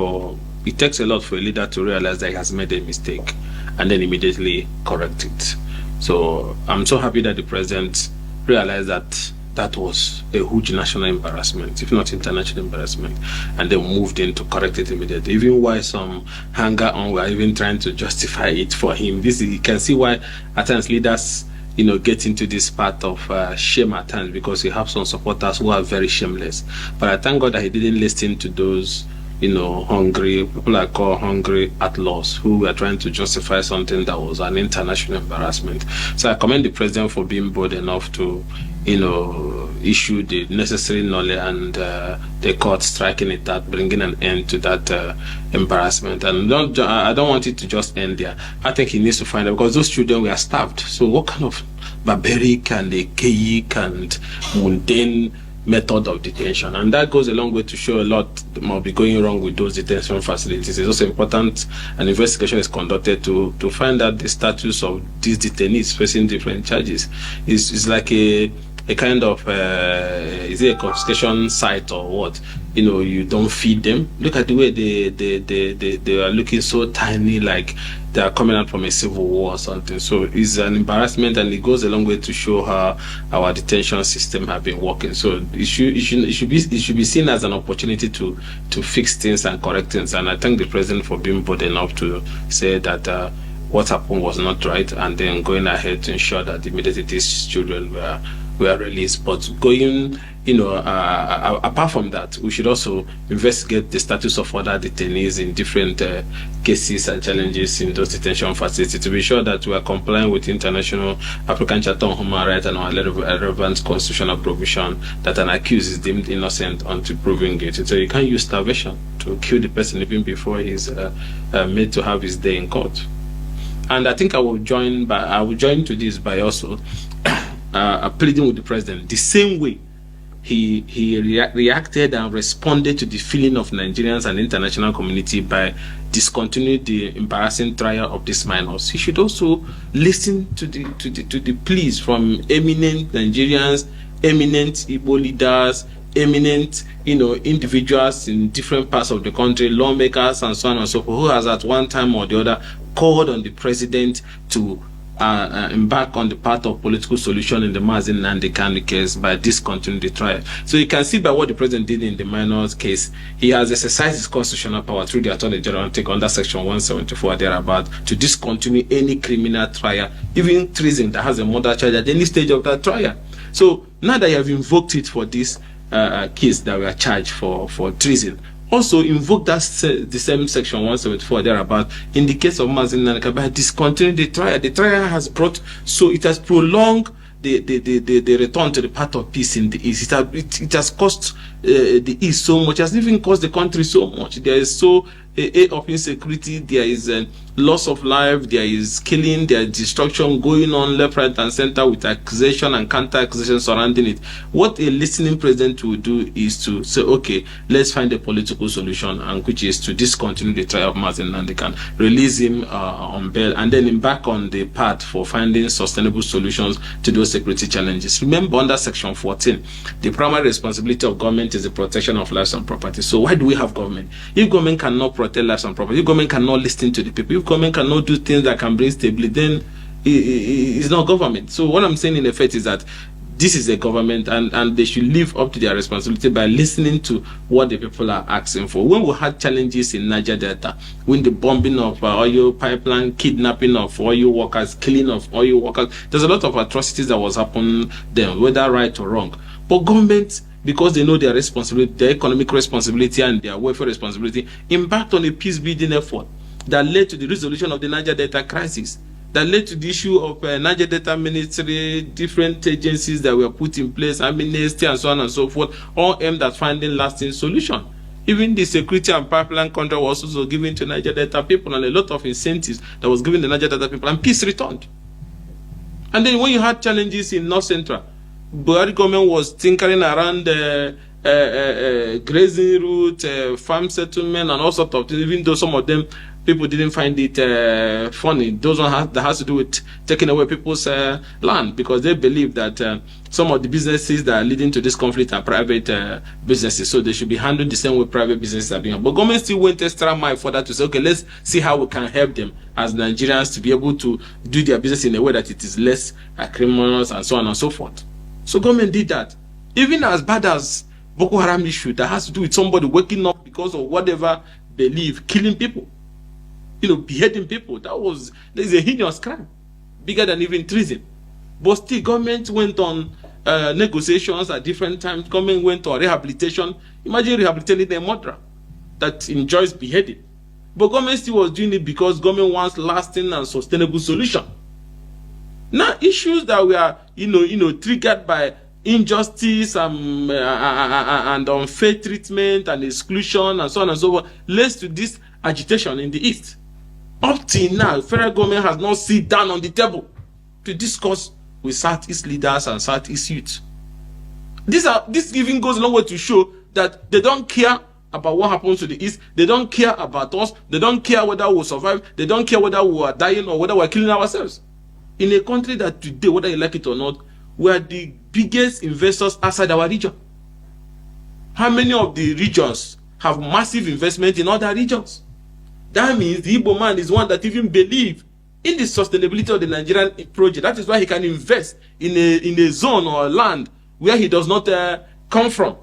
but it takes a lot for a leader to realize that he has made a mistake and then immediately correct it. So I'm so happy that the president realized that that was a huge national embarrassment, if not international embarrassment, and then moved in to correct it immediately. Even while some hanger on were even trying to justify it for him. You can see why at times leaders, get into this part of shame at times, because you have some supporters who are very shameless. But I thank God that he didn't listen to those hungry people I call hungry outlaws who were trying to justify something that was an international embarrassment. So I commend the president for being bold enough to issue the necessary knowledge and the court striking it out, bringing an end to that embarrassment. And I don't want it to just end there. I think he needs to find out, because those children were starved. So what kind of barbaric and archaic and mundane method of detention? And that goes a long way to show a lot might be going wrong with those detention facilities. It's also important an investigation is conducted to find out the status of these detainees facing different charges. It's like a kind of is it a confiscation site or what? You don't feed them. Look at the way they are looking so tiny, like they are coming out from a civil war or something. So it's an embarrassment, and it goes a long way to show how our detention system have been working. So it should be seen as an opportunity to fix things and correct things. And I thank the president for being bold enough to say that what happened was not right, and then going ahead to ensure that immediately these children were released. But going, apart from that, we should also investigate the status of other detainees in different cases and challenges in those detention facilities to be sure that we are complying with international African Charter on Human Rights and our relevant constitutional provision that an accused is deemed innocent until proven guilty. So you can't use starvation to kill the person even before he's made to have his day in court. And I think I will join to this by also pleading with the president the same way he reacted and responded to the feeling of Nigerians and the international community by discontinuing the embarrassing trial of these minors. He should also listen to the pleas from eminent Nigerians, eminent Igbo leaders, eminent individuals in different parts of the country, lawmakers and so on and so forth, who has at one time or the other called on the president to embark on the path of political solution in the Mazi Nnamdi Kanu case by discontinuing the trial. So you can see by what the president did in the minors case, he has exercised his constitutional power through the Attorney General take under Section 174 thereabout to discontinue any criminal trial, even treason that has a murder charge at any stage of that trial. So now that you have invoked it for this case that we are charged for treason, also invoke that the same Section 174 thereabout in the case of Mazi Nnamdi by discontinuing the trial. The trial has it has prolonged the return to the path of peace in the East. It has cost the East so much, it has even cost the country so much. There is of insecurity, there is loss of life, there is killing, there is destruction going on left, right, and center with accusation and counter-accusation surrounding it. What a listening president will do is to say, okay, let's find a political solution, and which is to discontinue the trial of Mazi Nnamdi Kanu, release him on bail, and then embark on the path for finding sustainable solutions to those security challenges. Remember, under Section 14, the primary responsibility of government is the protection of lives and property. So why do we have government? If government cannot protect lives and property, if government cannot listen to the people, if government cannot do things that can bring stability, then it's not government. So what I'm saying in effect is that this is a government, and they should live up to their responsibility by listening to what the people are asking for. When we had challenges in Niger Delta, when the bombing of oil pipeline, kidnapping of oil workers, killing of oil workers, there's a lot of atrocities that was happening then, whether right or wrong. But government, because they know their responsibility, their economic responsibility and their welfare responsibility, embarked on a peace-building effort that led to the resolution of the Niger Delta crisis, that led to the issue of Niger Delta Ministry, different agencies that were put in place, amnesty and so on and so forth, all aimed at finding lasting solution. Even the security and pipeline contract was also given to Niger Delta people, and a lot of incentives that was given to Niger Delta people, and peace returned. And then when you had challenges in North Central, Buhari government was tinkering around grazing route, farm settlement, and all sorts of things, even though some of them people didn't find it funny. Those ones that has to do with taking away people's land, because they believe that some of the businesses that are leading to this conflict are private businesses, so they should be handled the same way private businesses are being. But government still went extra mile for that to say, okay, let's see how we can help them as Nigerians to be able to do their business in a way that it is less criminal and so on and so forth. So government did that. Even as bad as Boko Haram issue that has to do with somebody waking up because of whatever belief, killing people, beheading people. There's a heinous crime, bigger than even treason. But still, government went on negotiations at different times. Government went on rehabilitation. Imagine rehabilitating a murderer that enjoys beheading. But government still was doing it because government wants lasting and sustainable solution. Now, issues that were, triggered by injustice and unfair treatment and exclusion and so on and so forth leads to this agitation in the East. Up till now, federal government has not sit down on the table to discuss with Southeast leaders and Southeast youth. This even goes a long way to show that they don't care about what happens to the East. They don't care about us. They don't care whether we'll survive. They don't care whether we are dying or whether we're killing ourselves. In a country that today, whether you like it or not, we are the biggest investors outside our region. How many of the regions have massive investment in other regions? That means the Igbo man is one that even believes in the sustainability of the Nigerian project. That is why he can invest in a zone or a land where he does not come from.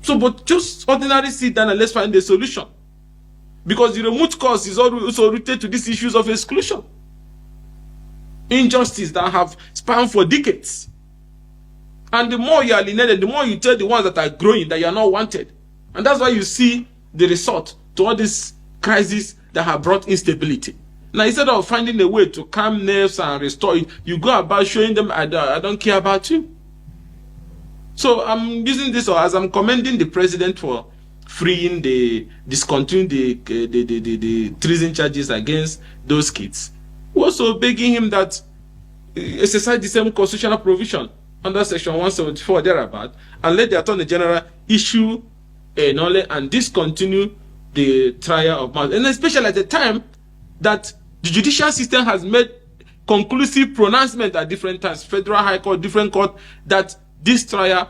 So, but just ordinarily sit down and let's find a solution. Because the root cause is also rooted to these issues of exclusion. Injustice that have spanned for decades. And the more you are alienated, the more you tell the ones that are growing that you are not wanted. And that's why you see the result to all this crisis that have brought instability. Now, instead of finding a way to calm nerves and restore it, you go about showing them, I don't care about you. So I'm using this as I'm commending the president for freeing discontinuing the treason charges against those kids. We're also begging him that exercise the same constitutional provision under section 174 thereabout, and let the Attorney General issue a knowledge and discontinue the trial of matters. And especially at the time that the judicial system has made conclusive pronouncement at different times, federal high court, different court, that this trial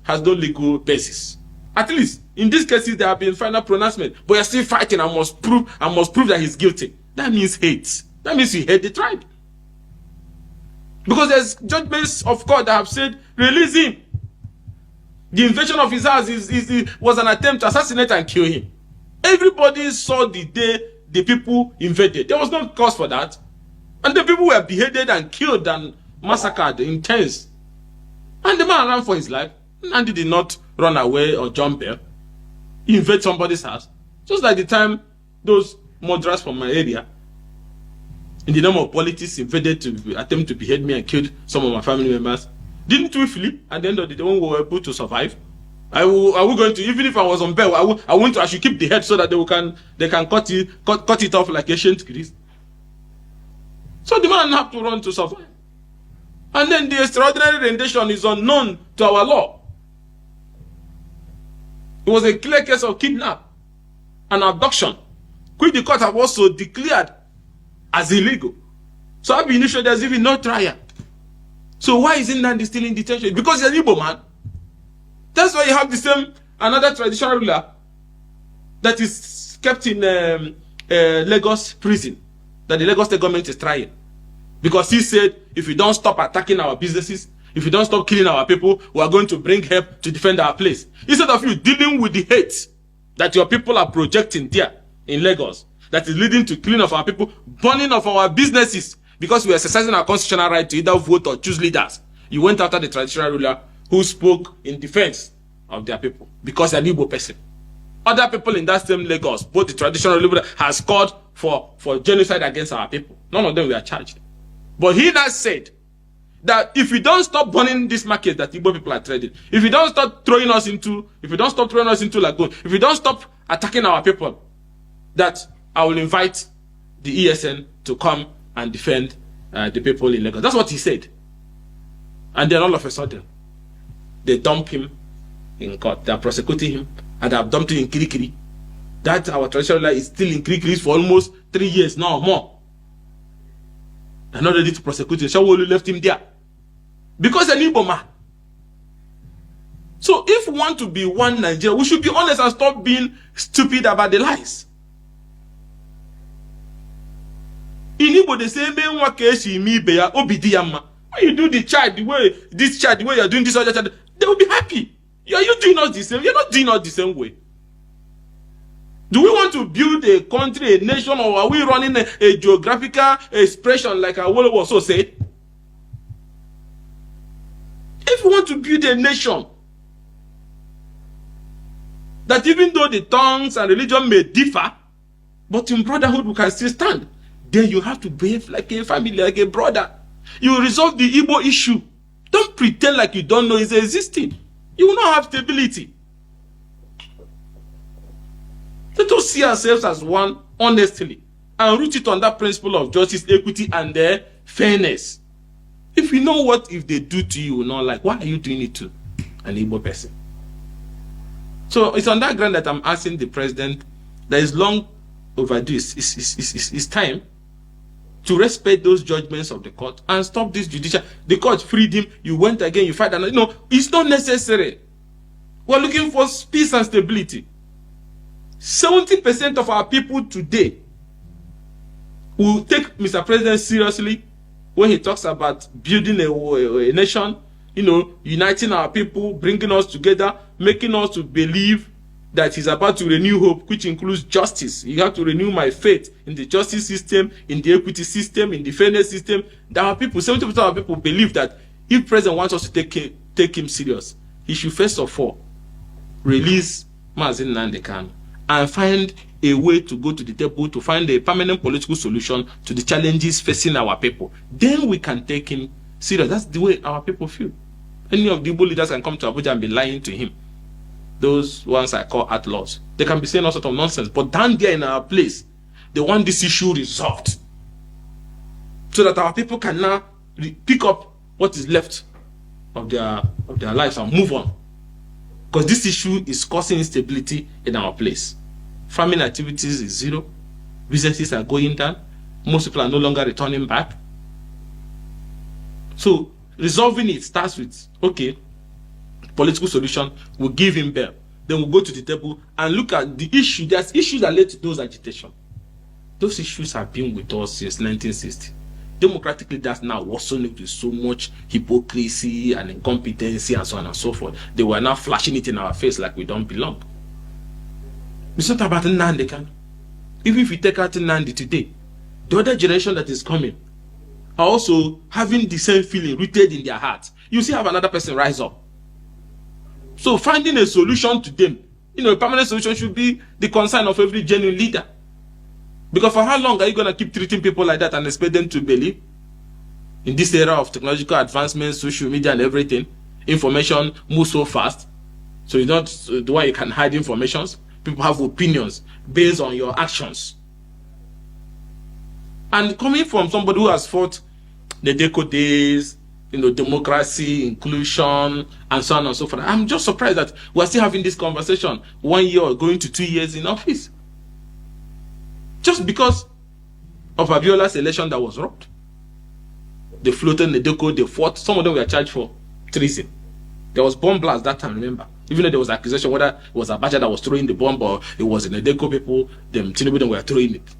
has no legal basis. At least in these cases there have been final pronouncement, but you're still fighting and must prove that he's guilty. That means hate. That means you hate the tribe. Because there's judgments of court that have said, release him. The invasion of his house was an attempt to assassinate and kill him. Everybody saw the day the people invaded. There was no cause for that. And the people were beheaded and killed and massacred in tens. And the man ran for his life. And he did not run away or jump there. He invaded somebody's house. Just like the time those murderers from my area, in the name of politics, invaded to attempt to behead me and killed some of my family members. Didn't we flee? At the end of the day, when we were able to survive, are we going to, even if I was on bail, I should keep the head so that they can cut it off like ancient Greece. So the man had to run to survive. And then the extraordinary rendition is unknown to our law. It was a clear case of kidnap and abduction, which the court have also declared as illegal. So I've been issued there's even no trial. So why isn't Nandi still in detention? Because he's an Igbo man. That's why you have the same another traditional ruler that is kept in Lagos prison that the Lagos state government is trying. Because he said, if you don't stop attacking our businesses, if you don't stop killing our people, we are going to bring help to defend our place. Instead of you dealing with the hate that your people are projecting there in Lagos, that is leading to killing of our people, burning of our businesses, because we are exercising our constitutional right to either vote or choose leaders. You went after the traditional ruler who spoke in defense of their people, because they're an Igbo person. Other people in that same Lagos, both the traditional ruler has called for genocide against our people. None of them were charged. But he now said that if we don't stop burning this market that Igbo people are trading, if we don't stop throwing us into lagoon, if we don't stop attacking our people, that I will invite the ESN to come and defend the people in Lagos. That's what he said. And then all of a sudden, they dump him in court. They are prosecuting him and they have dumped him in Kirikiri. That our traditional leader is still in Kirikiri for almost 3 years now, more. They're not ready to prosecute him. Shawolu left him there. Because an Igbo man. So if we want to be one Nigeria, we should be honest and stop being stupid about the lies. In Igbo, they say, when you do the child the way you're doing this other child, they will be happy. Are you doing us the same? You're not doing us the same way. Do we want to build a country, a nation, or are we running a geographical expression like our world also say? If we want to build a nation, that even though the tongues and religion may differ, but in brotherhood we can still stand, then you have to behave like a family, like a brother. You resolve the Igbo issue. Don't pretend like you don't know it's existing. You will not have stability. Let us see ourselves as one honestly and root it on that principle of justice, equity, and fairness. If you know what if they do to you, not like, why are you doing it to an Igbo person? So it's on that ground that I'm asking the president that is long overdue. It's time to respect those judgments of the court and stop this judicial. The court freed him. You went again. You fight another. No, it's not necessary. We're looking for peace and stability. 70% of our people today will take Mr. President seriously when he talks about building a nation, uniting our people, bringing us together, making us to believe that he's about to renew hope, which includes justice. You have to renew my faith in the justice system, in the equity system, in the fairness system. That our people, 70% of our people believe that if President wants us to take him serious, he should first of all release Mazi Nnamdi Kanu and find a way to go to the table to find a permanent political solution to the challenges facing our people. Then we can take him serious. That's the way our people feel. Any of the Igbo leaders can come to Abuja and be lying to him. Those ones I call outlaws. They can be saying all sorts of nonsense. But down there in our place, they want this issue resolved. So that our people can now pick up what is left of their lives and move on. Because this issue is causing instability in our place. Farming activities is zero. Businesses are going down. Most people are no longer returning back. So resolving it starts with, okay, political solution, we'll give him bail. Then we'll go to the table and look at the issue. There's issues that led to those agitation. Those issues have been with us since 1960. Democratic leaders now also live with so much hypocrisy and incompetency and so on and so forth. They were now flashing it in our face like we don't belong. It's not about Nnamdi Kanu. Even if you take out Nnamdi today, the other generation that is coming are also having the same feeling rooted in their hearts. You see, have another person rise up. So finding a solution to them, a permanent solution should be the concern of every genuine leader. Because for how long are you going to keep treating people like that and expect them to believe? In this era of technological advancements, social media and everything, information moves so fast. So you don't, the way you can hide informations. People have opinions based on your actions. And coming from somebody who has fought the Deco days, democracy, inclusion, and so on and so forth, I'm just surprised that we're still having this conversation 1 year or going to 2 years in office. Just because of Abiola's election that was robbed. They floated the Deco, they fought. Some of them were charged for treason. There was bomb blast that time, remember? Even though there was accusation whether it was Abacha that was throwing the bomb or it was in the Deco people, Tinubu them were throwing it.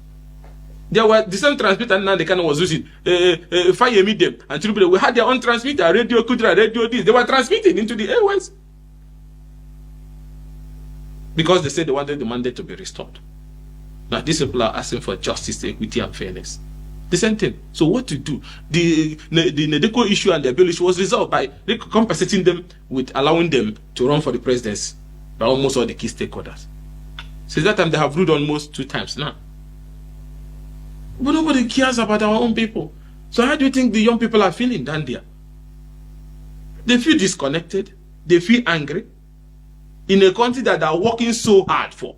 There were the same transmitter now they kind of was using fire medium and Tinubu we had their own transmitter, radio Kudra, radio this. They were transmitting into the airways because they said they wanted the mandate to be restored. Now these people are asking for justice, equity, and fairness. The same thing. So what to do? The Nedeko issue and the bill issue was resolved by compensating them with allowing them to run for the presidency by almost all the key stakeholders. Since that time, they have ruled almost 2 times now. But nobody cares about our own people. So how do you think the young people are feeling down there? They feel disconnected. They feel angry. In a country that they are working so hard for.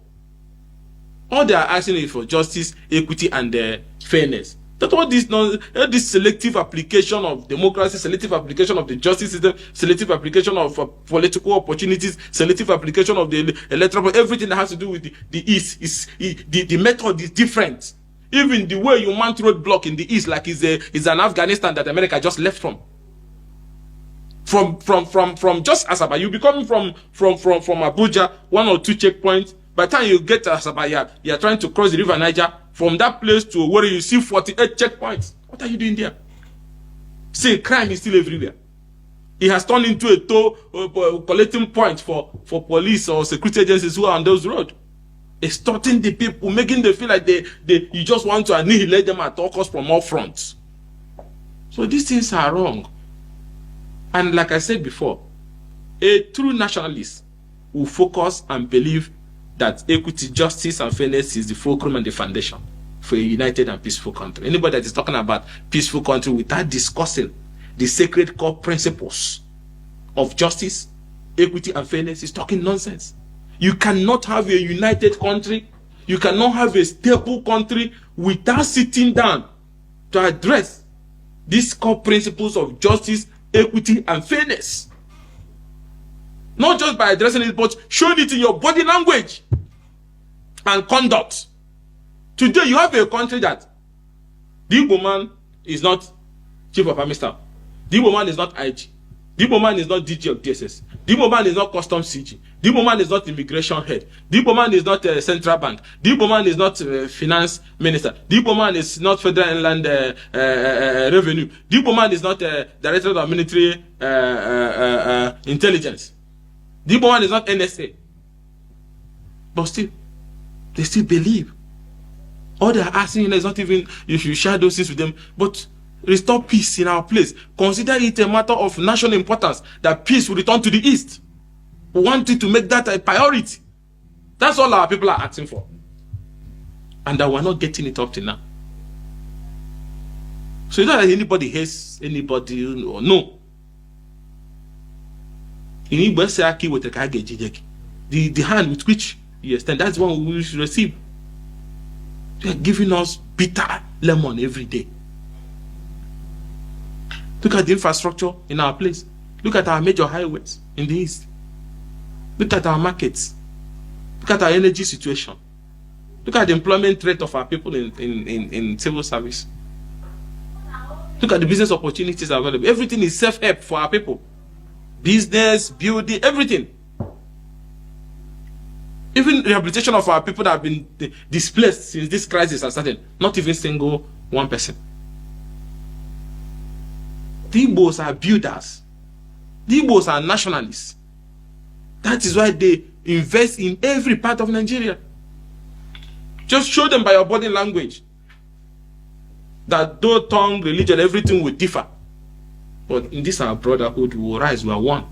All they are asking is for justice, equity, and fairness. That's what this selective application of democracy, selective application of the justice system, selective application of political opportunities, selective application of the electoral, everything that has to do with the East the method is different. Even the way you mount roadblock in the East, like is an Afghanistan that America just left from. From just Asaba, you be coming from Abuja, 1 or 2 checkpoints. By the time you get to Asaba, you're trying to cross the river Niger. From that place to where you see 48 checkpoints. What are you doing there? See, crime is still everywhere. It has turned into a collecting point for police or security agencies who are on those roads. Extorting the people, making them feel like you just want to annihilate them at all costs from all fronts. So these things are wrong. And like I said before, a true nationalist will focus and believe that equity, justice, and fairness is the fulcrum and the foundation for a united and peaceful country. Anybody that is talking about peaceful country without discussing the sacred core principles of justice, equity, and fairness is talking nonsense. You cannot have a united country, you cannot have a stable country without sitting down to address these core principles of justice, equity, and fairness. Not just by addressing it, but showing it in your body language and conduct. Today, you have a country that the Igbo man is not chief of army staff. The Igbo man is not IG. The Igbo man is not DG of DSS. The Igbo man is not customs CG. The Igbo man is not immigration head. The Igbo man is not central bank. The Igbo man is not finance minister. The Igbo man is not federal inland revenue. The Igbo man is not director of military intelligence. The Igbo man is not NSA. But still, they still believe. All they are asking is not even if you share those things with them, but restore peace in our place. Consider it a matter of national importance that peace will return to the East. We want you to make that a priority. That's all our people are asking for. And that we're not getting it up to now. So it's not that anybody hates anybody or no. In Igbo, the hand with which you extend, that's one we should receive. They are giving us bitter lemon every day. Look at the infrastructure in our place. Look at our major highways in the East. Look at our markets. Look at our energy situation. Look at the employment rate of our people in civil service. Look at the business opportunities available. Everything is self-help for our people. Business, building, everything. Even rehabilitation of our people that have been displaced since this crisis has started. Not even single one person. The Igbos are builders. The Igbos are nationalists. That is why they invest in every part of Nigeria. Just show them by your body language that though tongue, religion, everything will differ. But in this our brotherhood, we will rise, we are one.